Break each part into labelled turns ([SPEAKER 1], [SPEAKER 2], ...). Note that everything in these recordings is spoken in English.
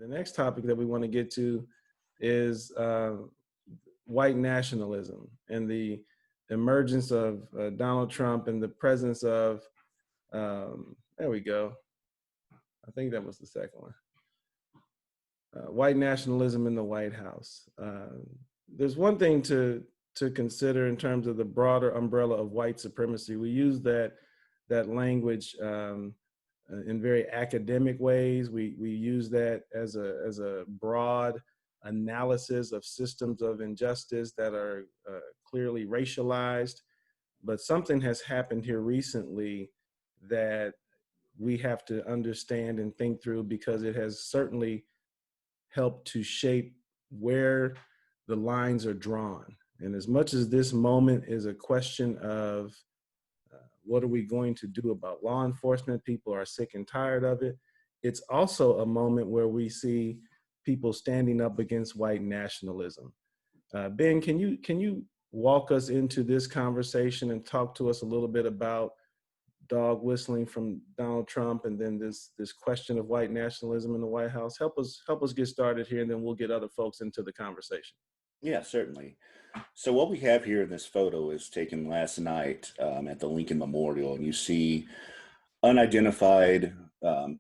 [SPEAKER 1] The next topic that we want to get to is white nationalism and the emergence of Donald Trump and the presence of, there we go. I think that was the second one. White nationalism in the White House. There's one thing to consider in terms of the broader umbrella of white supremacy. We use that language in very academic ways. We use that as a broad analysis of systems of injustice that are clearly racialized. But something has happened here recently that we have to understand and think through, because it has certainly helped to shape where the lines are drawn. And as much as this moment is a question of what are we going to do about law enforcement, people are sick and tired of it, it's also a moment where we see people standing up against white nationalism. Ben, can you walk us into this conversation and talk to us a little bit about dog whistling from Donald Trump, and then this question of white nationalism in the White House? Help us get started here, and then we'll get other folks into the conversation.
[SPEAKER 2] Yeah, certainly. So what we have here in this photo is taken last night at the Lincoln Memorial, and you see unidentified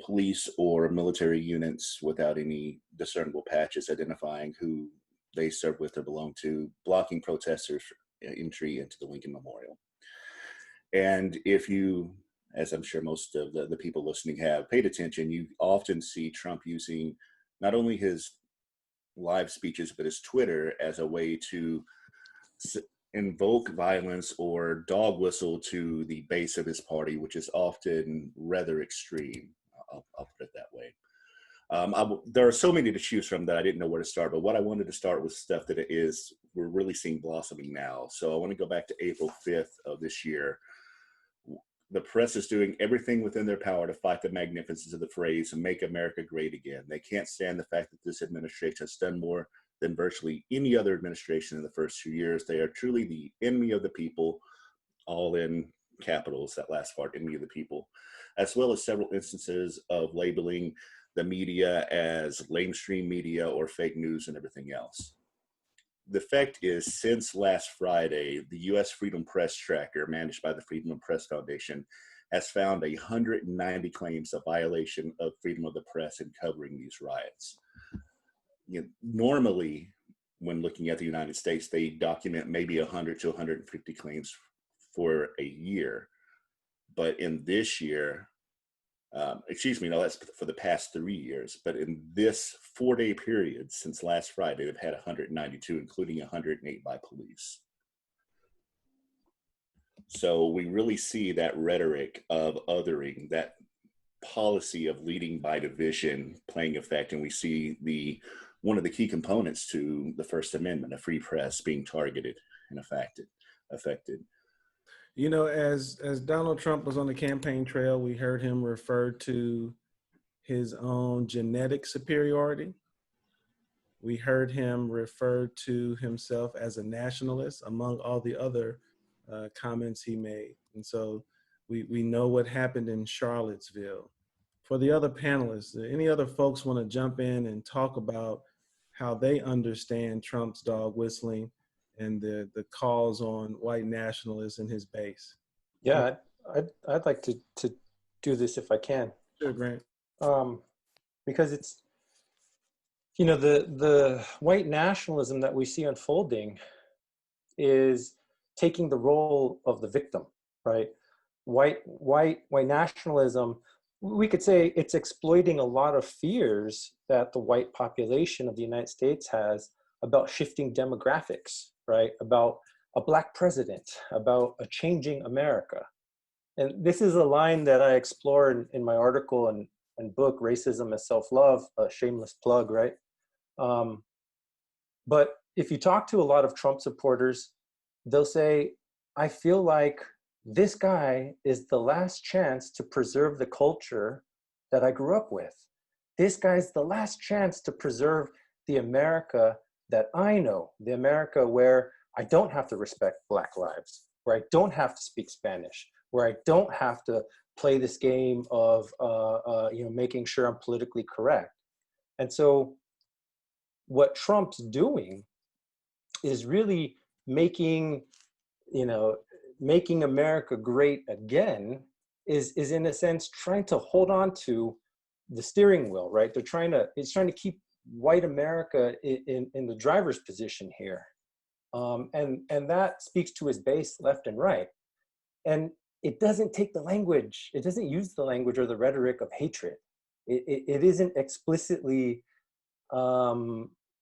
[SPEAKER 2] police or military units without any discernible patches identifying who they serve with or belong to, blocking protesters' entry into the Lincoln Memorial. And if you, as I'm sure most of the people listening have paid attention, you often see Trump using not only his live speeches, but his Twitter as a way to invoke violence or dog whistle to the base of his party, which is often rather extreme. I'll put it that way. There are so many to choose from that I didn't know where to start, but what I wanted to start with stuff that we're really seeing blossoming now. So I want to go back to April 5th of this year. The press is doing everything within their power to fight the magnificence of the phrase "Make America Great Again." They can't stand the fact that this administration has done more than virtually any other administration in the first 2 years. They are truly the enemy of the people, all in capitals, that last part, enemy of the people, as well as several instances of labeling the media as lamestream media or fake news and everything else. The fact is, since last Friday, the U.S. Freedom Press Tracker, managed by the Freedom of Press Foundation, has found 190 claims of violation of freedom of the press in covering these riots. Normally, when looking at the United States, they document maybe 100 to 150 claims for a year. But in this year, that's for the past 3 years. But in this 4-day period since last Friday, they've had 192, including 108 by police. So we really see that rhetoric of othering, that policy of leading by division playing effect. And we see one of the key components to the First Amendment, a free press, being targeted and affected.
[SPEAKER 1] You know, as Donald Trump was on the campaign trail, we heard him refer to his own genetic superiority. We heard him refer to himself as a nationalist, among all the other comments he made. And so we know what happened in Charlottesville. For the other panelists, any other folks want to jump in and talk about how they understand Trump's dog whistling and the calls on white nationalists in his base?
[SPEAKER 3] Yeah, I'd like to do this if I can.
[SPEAKER 1] Sure, Grant.
[SPEAKER 3] Because it's, the white nationalism that we see unfolding is taking the role of the victim, right? White nationalism, we could say it's exploiting a lot of fears that the white population of the United States has about shifting demographics, right? About a Black president, about a changing America. And this is a line that I explore in my article and book, Racism as Self-Love, a shameless plug, right? But if you talk to a lot of Trump supporters, they'll say, I feel like this guy is the last chance to preserve the culture that I grew up with. This guy's the last chance to preserve the America that I know, the America where I don't have to respect Black lives, where I don't have to speak Spanish, where I don't have to play this game of making sure I'm politically correct. And so what Trump's doing is really making, you know, making America great again, is in a sense trying to hold on to the steering wheel, right? It's trying to keep white America in the driver's position here. And that speaks to his base left and right. And it doesn't take the language, it doesn't use the language or the rhetoric of hatred. It isn't explicitly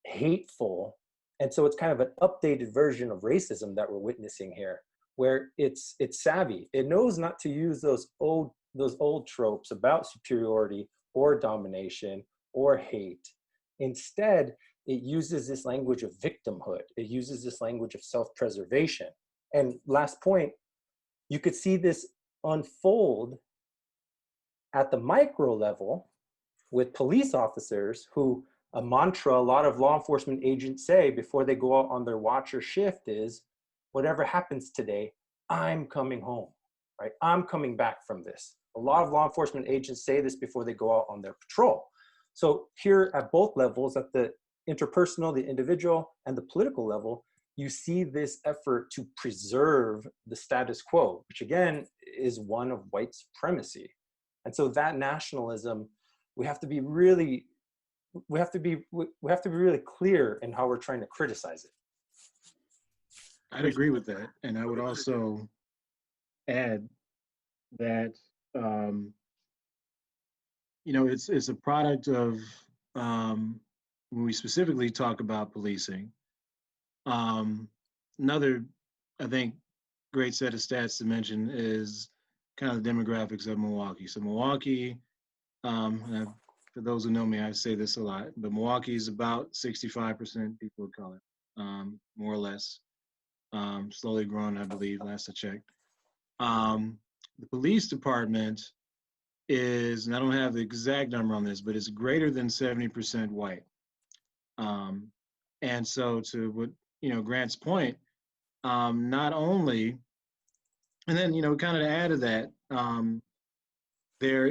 [SPEAKER 3] hateful. And so it's kind of an updated version of racism that we're witnessing here, where it's savvy. It knows not to use those old tropes about superiority or domination or hate. Instead, it uses this language of victimhood. It uses this language of self-preservation. And last point, you could see this unfold at the micro level with police officers who, a mantra a lot of law enforcement agents say before they go out on their watch or shift is, whatever happens today, I'm coming home, right? I'm coming back from this. A lot of law enforcement agents say this before they go out on their patrol. So here at both levels, at the interpersonal, the individual, and the political level, you see this effort to preserve the status quo, which again is one of white supremacy. And so that nationalism, we have to be really clear in how we're trying to criticize it.
[SPEAKER 4] I'd agree with that. And I would also add that, it's a product of, when we specifically talk about policing, another, I think, great set of stats to mention is kind of the demographics of Milwaukee. So Milwaukee, for those who know me, I say this a lot, but Milwaukee is about 65% people of color, more or less. Slowly growing, I believe, last I checked. The police department is, and I don't have the exact number on this, but it's greater than 70% white. And so to what, Grant's point, not only, and then, kind of to add to that, there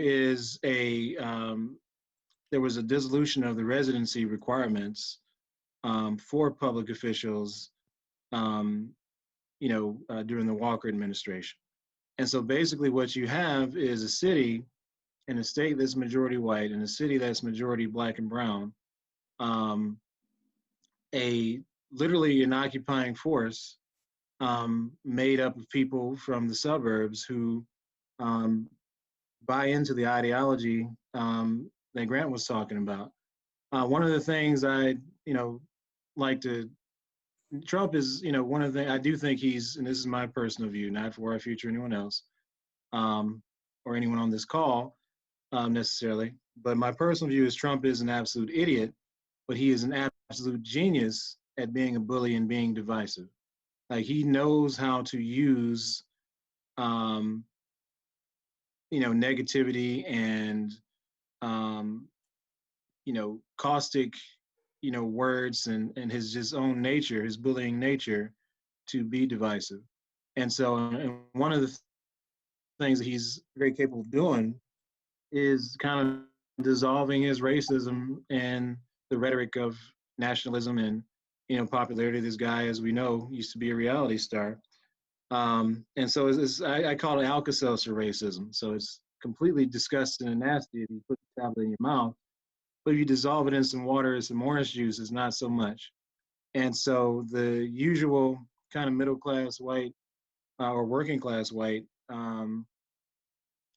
[SPEAKER 4] was a dissolution of the residency requirements for public officials, during the Walker administration. And so basically what you have is a city in a state that's majority white, in a city that's majority black and brown, literally an occupying force made up of people from the suburbs who buy into the ideology that Grant was talking about. One of the things I, like to, Trump is, one of the, I do think he's, and this is my personal view, not for our future anyone else, or anyone on this call necessarily, but my personal view is Trump is an absolute idiot, but he is an absolute genius at being a bully and being divisive. Like, he knows how to use, negativity and, caustic, words and his just own nature, his bullying nature, to be divisive. And so, and one of the things that he's very capable of doing is kind of dissolving his racism and the rhetoric of nationalism and, popularity. This guy, as we know, used to be a reality star. And so I call it Alka-Seltzer racism. So it's completely disgusting and nasty if you put the tablet in your mouth, but if you dissolve it in some water or some orange juice, it's not so much. And so the usual kind of middle-class white or working-class white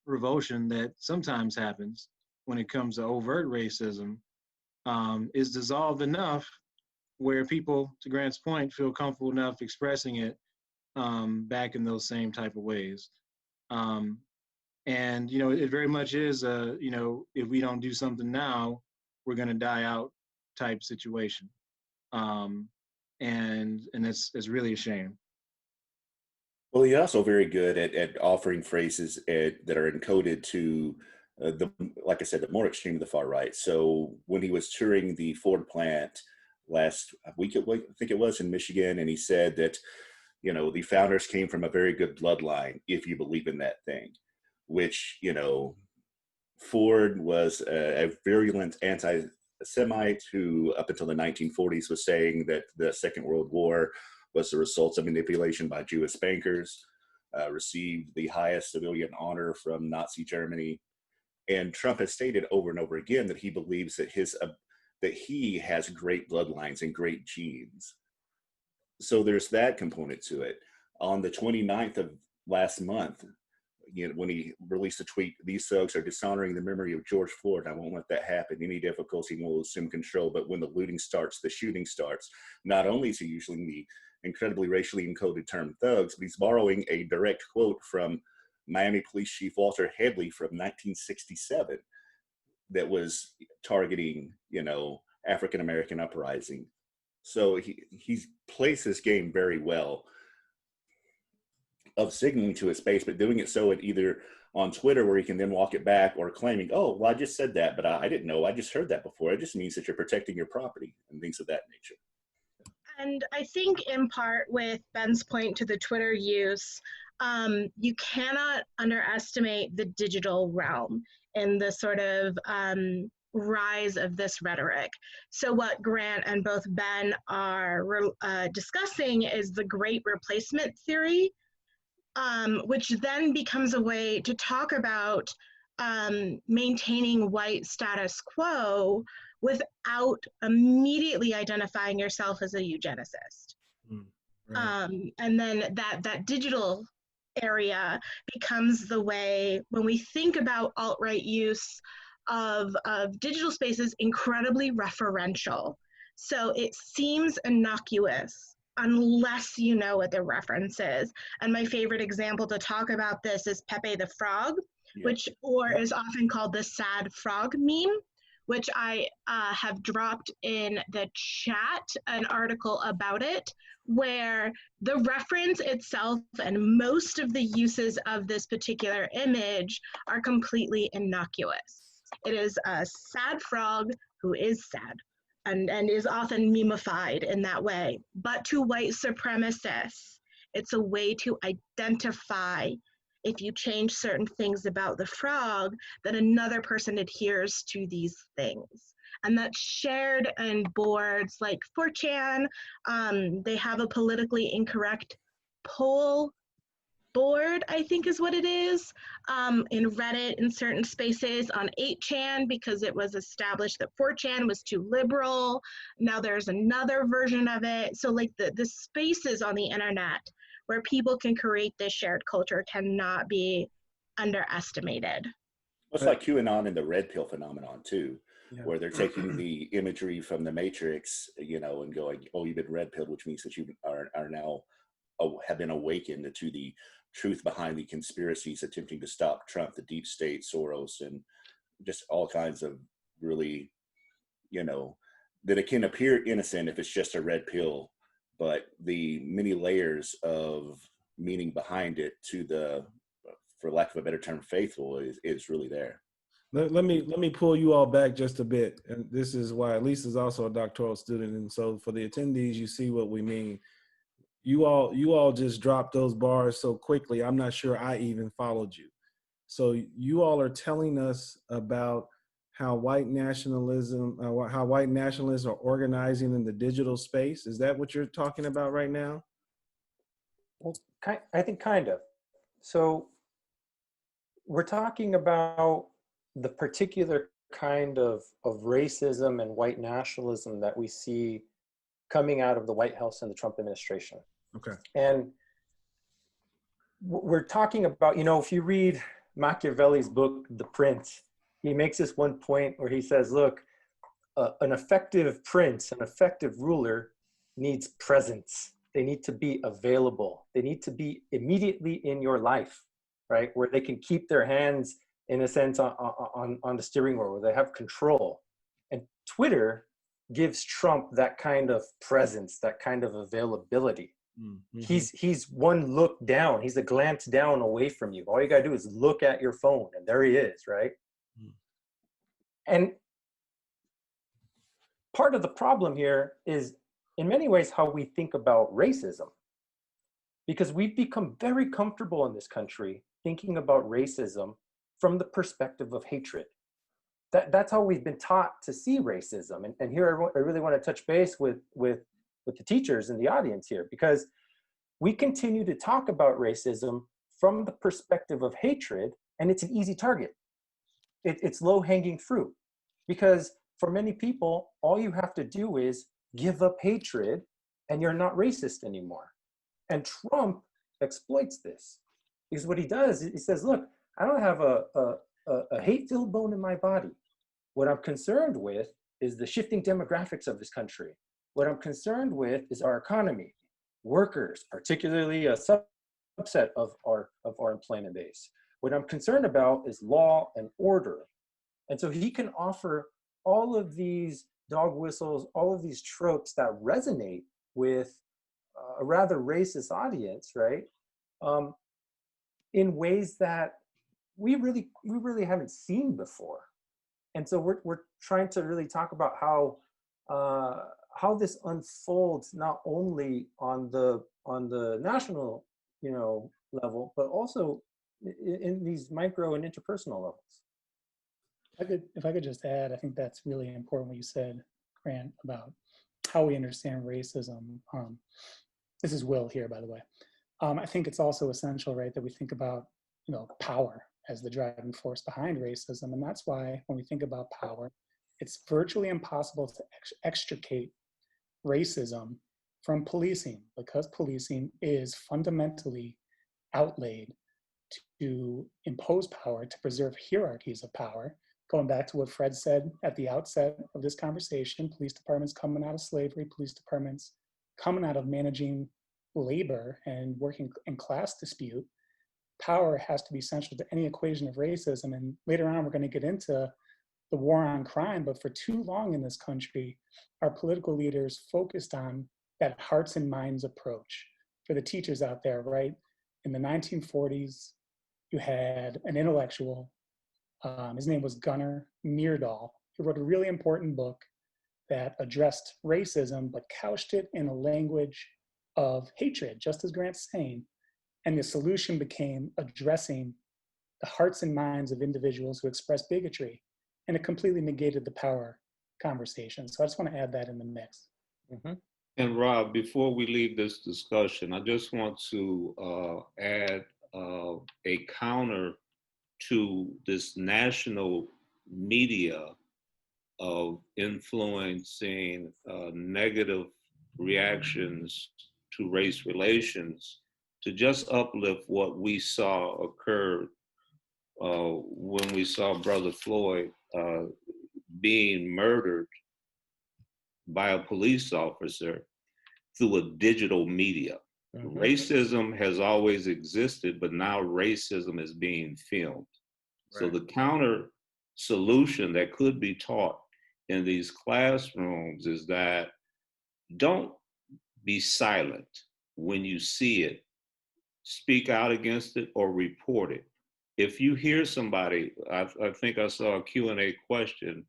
[SPEAKER 4] revulsion that sometimes happens when it comes to overt racism is dissolved enough where people, to Grant's point, feel comfortable enough expressing it back in those same type of ways. And, it very much is, if we don't do something now, we're going to die out type situation. And it's really a shame.
[SPEAKER 2] Well, he's also very good at offering phrases that are encoded to like I said, the more extreme of the far right. So when he was touring the Ford plant last week, I think it was, in Michigan, and he said that, the founders came from a very good bloodline, if you believe in that thing, which, Ford was a virulent Semite who, up until the 1940s, was saying that the Second World War was the result of manipulation by Jewish bankers, received the highest civilian honor from Nazi Germany. And Trump has stated over and over again that he believes that that he has great bloodlines and great genes. So there's that component to it. On the 29th of last month, when he released a tweet, "These thugs are dishonoring the memory of George Floyd. I won't let that happen. Any difficulty will assume control. But when the looting starts, the shooting starts." Not only is he using the incredibly racially encoded term thugs, but he's borrowing a direct quote from Miami Police Chief Walter Headley from 1967 that was targeting, African-American uprising. So he's placed this game very well of signaling to his base, but doing it so at either on Twitter where he can then walk it back, or claiming, "Oh, well, I just said that, but I didn't know. I just heard that before." It just means that you're protecting your property and things of that nature.
[SPEAKER 5] And I think in part with Ben's point to the Twitter use, you cannot underestimate the digital realm and the sort of rise of this rhetoric. So what Grant and both Ben are discussing is the great replacement theory, which then becomes a way to talk about maintaining white status quo without immediately identifying yourself as a eugenicist. Right. And then that digital area becomes the way, when we think about alt-right use of digital spaces, incredibly referential. So it seems innocuous unless you know what the reference is. And my favorite example to talk about this is Pepe the Frog, which is often called the sad frog meme, which I have dropped in the chat an article about it, where the reference itself and most of the uses of this particular image are completely innocuous. It is a sad frog who is sad and is often memified in that way. But to white supremacists, it's a way to identify, if you change certain things about the frog, that another person adheres to these things. And that's shared in boards like 4chan. They have a politically incorrect poll board, I think is what it is, in Reddit, in certain spaces, on 8chan, because it was established that 4chan was too liberal. Now there's another version of it. So like the spaces on the internet where people can create this shared culture cannot be underestimated.
[SPEAKER 2] It's like QAnon and the red pill phenomenon too, where they're taking the imagery from the Matrix, and going, "Oh, you've been red pilled," which means that you are now have been awakened to the truth behind the conspiracies attempting to stop Trump, the deep state, Soros, and just all kinds of really, that it can appear innocent if it's just a red pill, but the many layers of meaning behind it, to the, for lack of a better term, faithful, is really there.
[SPEAKER 1] Let me pull you all back just a bit, and this is why Lisa is also a doctoral student, and so for the attendees, you see what we mean. You all just dropped those bars so quickly, I'm not sure I even followed you. So you all are telling us about how white nationalism, how white nationalists are organizing in the digital space. Is that what you're talking about right now?
[SPEAKER 3] Well, I think kind of. So we're talking about the particular kind of racism and white nationalism that we see coming out of the White House and the Trump administration.
[SPEAKER 1] Okay.
[SPEAKER 3] And we're talking about, if you read Machiavelli's book, The Prince, he makes this one point where he says, look, an effective prince, an effective ruler needs presence. They need to be available. They need to be immediately in your life, right? Where they can keep their hands, in a sense, on the steering wheel, where they have control. And Twitter gives Trump that kind of presence, that kind of availability. Mm-hmm. He's one look down. He's a glance down away from you. All you gotta do is look at your phone, and there he is, right? Mm. And part of the problem here is, in many ways, how we think about racism, because we've become very comfortable in this country thinking about racism from the perspective of hatred. that's how we've been taught to see racism. And here I really want to touch base with the teachers in the audience here, because we continue to talk about racism from the perspective of hatred, and it's an easy target. It's low-hanging fruit, because for many people, all you have to do is give up hatred and you're not racist anymore. And Trump exploits this, because what he does, he says, look, I don't have a hate-filled bone in my body. What I'm concerned with is the shifting demographics of this country. What I'm concerned with is our economy, workers, particularly a subset of our employment base. What I'm concerned about is law and order. And so he can offer all of these dog whistles, all of these tropes that resonate with a rather racist audience, right? In ways that we really haven't seen before. And so we're trying to really talk about how this unfolds not only on the national, level, but also in these micro and interpersonal levels.
[SPEAKER 6] If I could just add, I think that's really important what you said, Grant, about how we understand racism. This is Will here, by the way. I think it's also essential, right, that we think about, power as the driving force behind racism. And that's why when we think about power, it's virtually impossible to extricate racism from policing, because policing is fundamentally outlaid to impose power, to preserve hierarchies of power. Going back to what Fred said at the outset of this conversation, police departments coming out of slavery, police departments coming out of managing labor and working in class dispute, power has to be central to any equation of racism. And later on, we're going to get into the war on crime, but for too long in this country, our political leaders focused on that hearts and minds approach. For the teachers out there, right? In the 1940s, you had an intellectual, his name was Gunnar Myrdal. He wrote a really important book that addressed racism, but couched it in a language of hatred, just as Grant's saying. And the solution became addressing the hearts and minds of individuals who express bigotry. And it completely negated the power conversation. So I just want to add that in the mix.
[SPEAKER 3] Mm-hmm.
[SPEAKER 7] And Rob, before we leave this discussion, I just want to add a counter to this national media of influencing negative reactions to race relations, to just uplift what we saw occur when we saw Brother Floyd being murdered by a police officer through a digital media. Mm-hmm. Racism has always existed, but now racism is being filmed. Right. So the counter solution that could be taught in these classrooms is that don't be silent when you see it. Speak out against it or report it. If you hear somebody, I think I saw a Q&A question,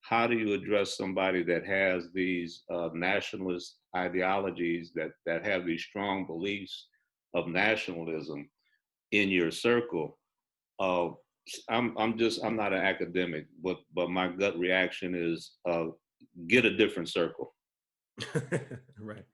[SPEAKER 7] how do you address somebody that has these nationalist ideologies, that have these strong beliefs of nationalism in your circle? I'm not an academic, but my gut reaction is get a different circle.
[SPEAKER 1] Right.